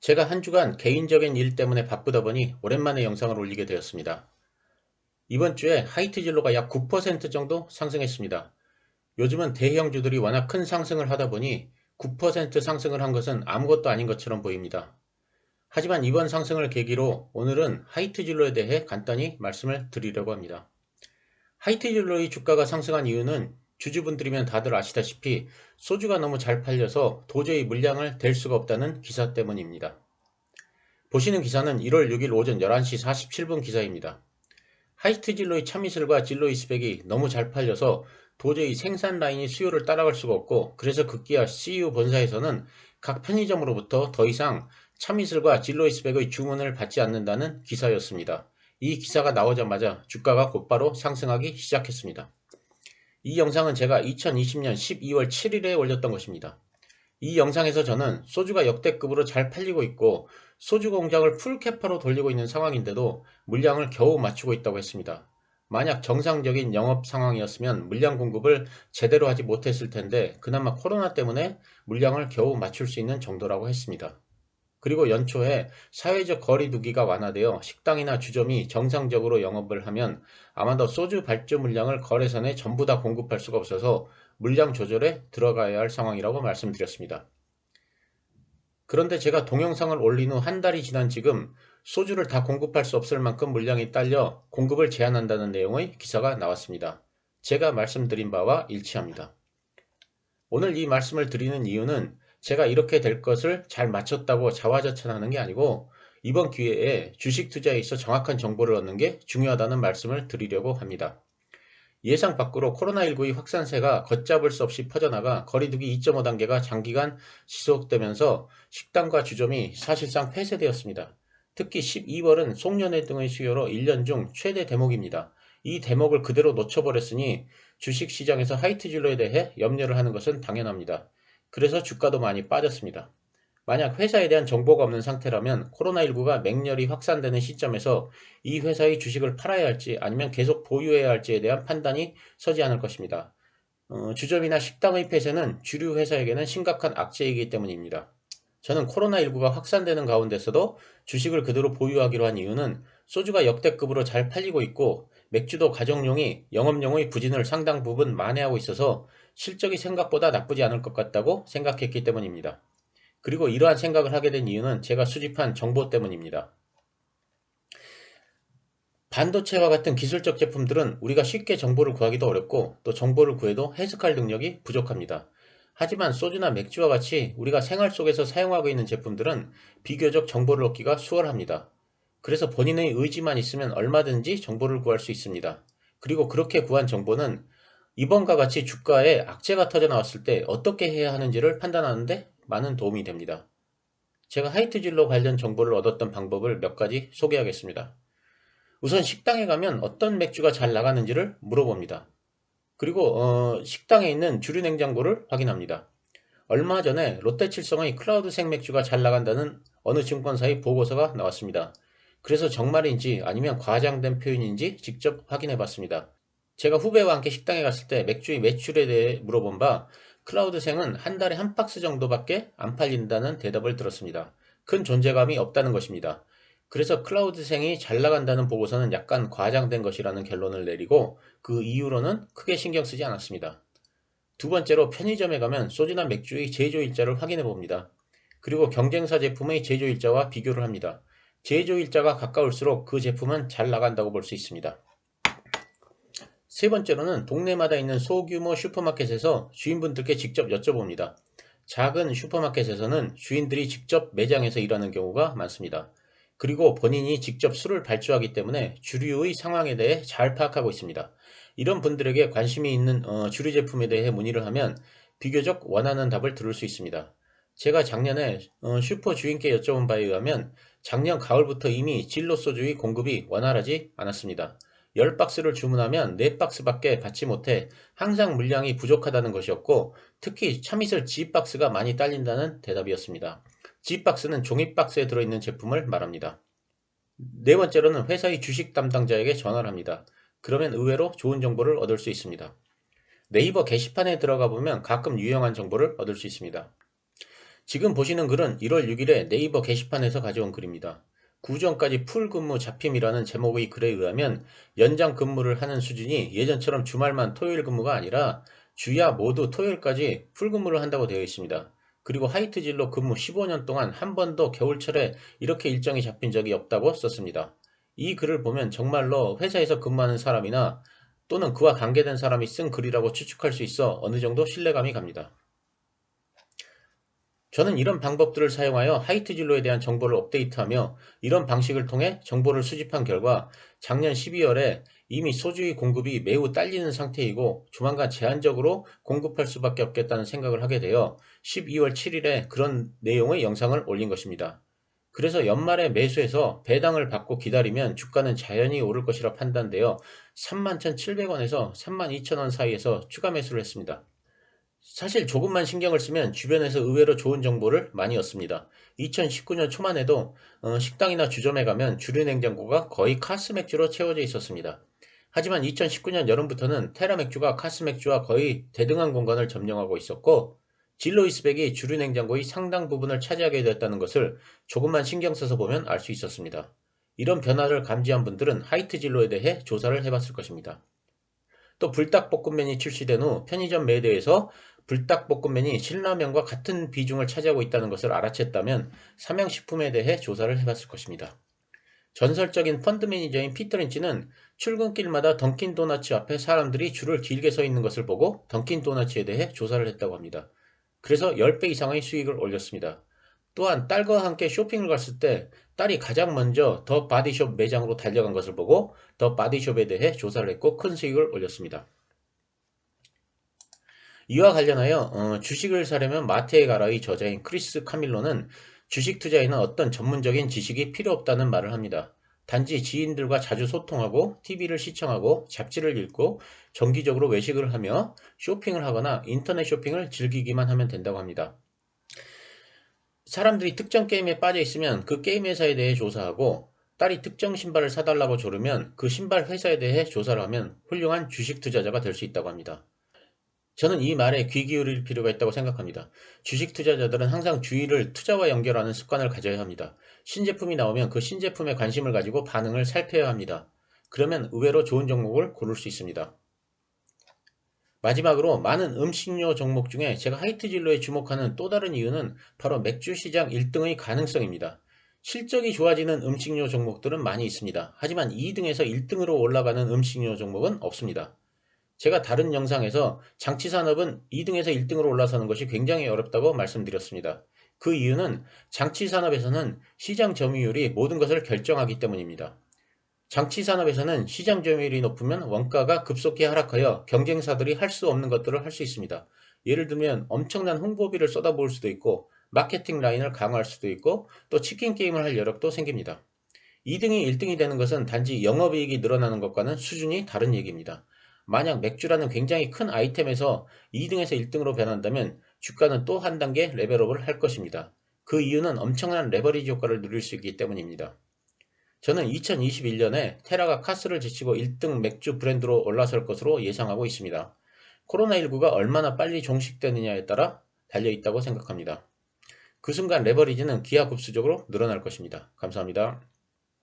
제가 한 주간 개인적인 일 때문에 바쁘다 보니 오랜만에 영상을 올리게 되었습니다. 이번 주에 하이트 진로가 약 9% 정도 상승했습니다. 요즘은 대형주들이 워낙 큰 상승을 하다 보니 9% 상승을 한 것은 아무것도 아닌 것처럼 보입니다. 하지만 이번 상승을 계기로 오늘은 하이트 진로에 대해 간단히 말씀을 드리려고 합니다. 하이트 진로의 주가가 상승한 이유는 주주분들이면 다들 아시다시피 소주가 너무 잘 팔려서 도저히 물량을 댈 수가 없다는 기사 때문입니다. 보시는 기사는 1월 6일 오전 11시 47분 기사입니다. 하이트 진로의 참이슬과 진로의 스펙이 너무 잘 팔려서 도저히 생산 라인이 수요를 따라갈 수가 없고, 그래서 급기야 CU 본사에서는 각 편의점으로부터 더 이상 참이슬과 진로의 스펙의 주문을 받지 않는다는 기사였습니다. 이 기사가 나오자마자 주가가 곧바로 상승하기 시작했습니다. 이 영상은 제가 2020년 12월 7일에 올렸던 것입니다. 이 영상에서 저는 소주가 역대급으로 잘 팔리고 있고 소주 공장을 풀캐파로 돌리고 있는 상황인데도 물량을 겨우 맞추고 있다고 했습니다. 만약 정상적인 영업 상황이었으면 물량 공급을 제대로 하지 못했을 텐데 그나마 코로나 때문에 물량을 겨우 맞출 수 있는 정도라고 했습니다. 그리고 연초에 사회적 거리 두기가 완화되어 식당이나 주점이 정상적으로 영업을 하면 아마도 소주 발주 물량을 거래선에 전부 다 공급할 수가 없어서 물량 조절에 들어가야 할 상황이라고 말씀드렸습니다. 그런데 제가 동영상을 올린 후 한 달이 지난 지금 소주를 다 공급할 수 없을 만큼 물량이 딸려 공급을 제한한다는 내용의 기사가 나왔습니다. 제가 말씀드린 바와 일치합니다. 오늘 이 말씀을 드리는 이유는 제가 이렇게 될 것을 잘 맞췄다고 자화자찬하는 게 아니고 이번 기회에 주식 투자에 있어 정확한 정보를 얻는 게 중요하다는 말씀을 드리려고 합니다. 예상 밖으로 코로나19의 확산세가 걷잡을 수 없이 퍼져나가 거리두기 2.5단계가 장기간 지속되면서 식당과 주점이 사실상 폐쇄되었습니다. 특히 12월은 송년회 등의 수요로 1년 중 최대 대목입니다. 이 대목을 그대로 놓쳐버렸으니 주식시장에서 하이트 진로에 대해 염려를 하는 것은 당연합니다. 그래서 주가도 많이 빠졌습니다. 만약 회사에 대한 정보가 없는 상태라면 코로나19가 맹렬히 확산되는 시점에서 이 회사의 주식을 팔아야 할지 아니면 계속 보유해야 할지에 대한 판단이 서지 않을 것입니다. 주점이나 식당의 폐쇄는 주류 회사에게는 심각한 악재이기 때문입니다. 저는 코로나19가 확산되는 가운데서도 주식을 그대로 보유하기로 한 이유는 소주가 역대급으로 잘 팔리고 있고 맥주도 가정용이 영업용의 부진을 상당 부분 만회하고 있어서 실적이 생각보다 나쁘지 않을 것 같다고 생각했기 때문입니다. 그리고 이러한 생각을 하게 된 이유는 제가 수집한 정보 때문입니다. 반도체와 같은 기술적 제품들은 우리가 쉽게 정보를 구하기도 어렵고 또 정보를 구해도 해석할 능력이 부족합니다. 하지만 소주나 맥주와 같이 우리가 생활 속에서 사용하고 있는 제품들은 비교적 정보를 얻기가 수월합니다. 그래서 본인의 의지만 있으면 얼마든지 정보를 구할 수 있습니다. 그리고 그렇게 구한 정보는 이번과 같이 주가에 악재가 터져 나왔을 때 어떻게 해야 하는지를 판단하는 데 많은 도움이 됩니다. 제가 하이트 진로 관련 정보를 얻었던 방법을 몇 가지 소개하겠습니다. 우선 식당에 가면 어떤 맥주가 잘 나가는지를 물어봅니다. 그리고 식당에 있는 주류 냉장고를 확인합니다. 얼마 전에 롯데칠성의 클라우드 생맥주가 잘 나간다는 어느 증권사의 보고서가 나왔습니다. 그래서 정말인지 아니면 과장된 표현인지 직접 확인해 봤습니다. 제가 후배와 함께 식당에 갔을 때 맥주의 매출에 대해 물어본 바 클라우드생은 한 달에 한 박스 정도밖에 안 팔린다는 대답을 들었습니다. 큰 존재감이 없다는 것입니다. 그래서 클라우드생이 잘 나간다는 보고서는 약간 과장된 것이라는 결론을 내리고 그 이후로는 크게 신경 쓰지 않았습니다. 두 번째로 편의점에 가면 소주나 맥주의 제조일자를 확인해 봅니다. 그리고 경쟁사 제품의 제조일자와 비교를 합니다. 제조일자가 가까울수록 그 제품은 잘 나간다고 볼 수 있습니다. 세 번째로는 동네마다 있는 소규모 슈퍼마켓에서 주인분들께 직접 여쭤봅니다. 작은 슈퍼마켓에서는 주인들이 직접 매장에서 일하는 경우가 많습니다. 그리고 본인이 직접 술을 발주하기 때문에 주류의 상황에 대해 잘 파악하고 있습니다. 이런 분들에게 관심이 있는 주류 제품에 대해 문의를 하면 비교적 원하는 답을 들을 수 있습니다. 제가 작년에 슈퍼 주인께 여쭤본 바에 의하면 작년 가을부터 이미 진로 소주의 공급이 원활하지 않았습니다. 10박스를 주문하면 4박스밖에 받지 못해 항상 물량이 부족하다는 것이었고 특히 참이슬 G박스가 많이 딸린다는 대답이었습니다. G박스는 종이박스에 들어있는 제품을 말합니다. 네 번째로는 회사의 주식 담당자에게 전화를 합니다. 그러면 의외로 좋은 정보를 얻을 수 있습니다. 네이버 게시판에 들어가 보면 가끔 유용한 정보를 얻을 수 있습니다. 지금 보시는 글은 1월 6일에 네이버 게시판에서 가져온 글입니다. 구전까지 풀 근무 잡힘이라는 제목의 글에 의하면 연장 근무를 하는 수준이 예전처럼 주말만 토요일 근무가 아니라 주야 모두 토요일까지 풀 근무를 한다고 되어 있습니다. 그리고 하이트 진로 근무 15년 동안 한 번도 겨울철에 이렇게 일정이 잡힌 적이 없다고 썼습니다. 이 글을 보면 정말로 회사에서 근무하는 사람이나 또는 그와 관계된 사람이 쓴 글이라고 추측할 수 있어 어느 정도 신뢰감이 갑니다. 저는 이런 방법들을 사용하여 하이트 진로에 대한 정보를 업데이트하며 이런 방식을 통해 정보를 수집한 결과 작년 12월에 이미 소주의 공급이 매우 딸리는 상태이고 조만간 제한적으로 공급할 수밖에 없겠다는 생각을 하게 되어 12월 7일에 그런 내용의 영상을 올린 것입니다. 그래서 연말에 매수해서 배당을 받고 기다리면 주가는 자연히 오를 것이라 판단되어 31,700원에서 32,000원 사이에서 추가 매수를 했습니다. 사실 조금만 신경을 쓰면 주변에서 의외로 좋은 정보를 많이 얻습니다. 2019년 초만 해도 식당이나 주점에 가면 주류 냉장고가 거의 카스 맥주로 채워져 있었습니다. 하지만 2019년 여름부터는 테라 맥주가 카스 맥주와 거의 대등한 공간을 점령하고 있었고 진로이스백이 주류 냉장고의 상당 부분을 차지하게 됐다는 것을 조금만 신경 써서 보면 알 수 있었습니다. 이런 변화를 감지한 분들은 하이트 진로에 대해 조사를 해봤을 것입니다. 또 불닭볶음면이 출시된 후 편의점 매대에서 불닭볶음면이 신라면과 같은 비중을 차지하고 있다는 것을 알아챘다면 삼양식품에 대해 조사를 해봤을 것입니다. 전설적인 펀드 매니저인 피터 린치는 출근길마다 던킨 도너츠 앞에 사람들이 줄을 길게 서 있는 것을 보고 던킨 도너츠에 대해 조사를 했다고 합니다. 그래서 10배 이상의 수익을 올렸습니다. 또한 딸과 함께 쇼핑을 갔을 때 딸이 가장 먼저 더 바디숍 매장으로 달려간 것을 보고 더 바디숍에 대해 조사를 했고 큰 수익을 올렸습니다. 이와 관련하여 주식을 사려면 마트에 가라의 저자인 크리스 카밀로는 주식 투자에는 어떤 전문적인 지식이 필요 없다는 말을 합니다. 단지 지인들과 자주 소통하고 TV를 시청하고 잡지를 읽고 정기적으로 외식을 하며 쇼핑을 하거나 인터넷 쇼핑을 즐기기만 하면 된다고 합니다. 사람들이 특정 게임에 빠져 있으면 그 게임 회사에 대해 조사하고 딸이 특정 신발을 사달라고 조르면 그 신발 회사에 대해 조사를 하면 훌륭한 주식 투자자가 될 수 있다고 합니다. 저는 이 말에 귀 기울일 필요가 있다고 생각합니다. 주식 투자자들은 항상 주의를 투자와 연결하는 습관을 가져야 합니다. 신제품이 나오면 그 신제품에 관심을 가지고 반응을 살펴야 합니다. 그러면 의외로 좋은 종목을 고를 수 있습니다. 마지막으로 많은 음식료 종목 중에 제가 하이트 진로에 주목하는 또 다른 이유는 바로 맥주 시장 1등의 가능성입니다. 실적이 좋아지는 음식료 종목들은 많이 있습니다. 하지만 2등에서 1등으로 올라가는 음식료 종목은 없습니다. 제가 다른 영상에서 장치산업은 2등에서 1등으로 올라서는 것이 굉장히 어렵다고 말씀드렸습니다. 그 이유는 장치산업에서는 시장 점유율이 모든 것을 결정하기 때문입니다. 장치산업에서는 시장 점유율이 높으면 원가가 급속히 하락하여 경쟁사들이 할 수 없는 것들을 할 수 있습니다. 예를 들면 엄청난 홍보비를 쏟아부을 수도 있고 마케팅 라인을 강화할 수도 있고 또 치킨 게임을 할 여력도 생깁니다. 2등이 1등이 되는 것은 단지 영업이익이 늘어나는 것과는 수준이 다른 얘기입니다. 만약 맥주라는 굉장히 큰 아이템에서 2등에서 1등으로 변한다면 주가는 또 한 단계 레벨업을 할 것입니다. 그 이유는 엄청난 레버리지 효과를 누릴 수 있기 때문입니다. 저는 2021년에 테라가 카스를 제치고 1등 맥주 브랜드로 올라설 것으로 예상하고 있습니다. 코로나19가 얼마나 빨리 종식되느냐에 따라 달려있다고 생각합니다. 그 순간 레버리지는 기하급수적으로 늘어날 것입니다. 감사합니다.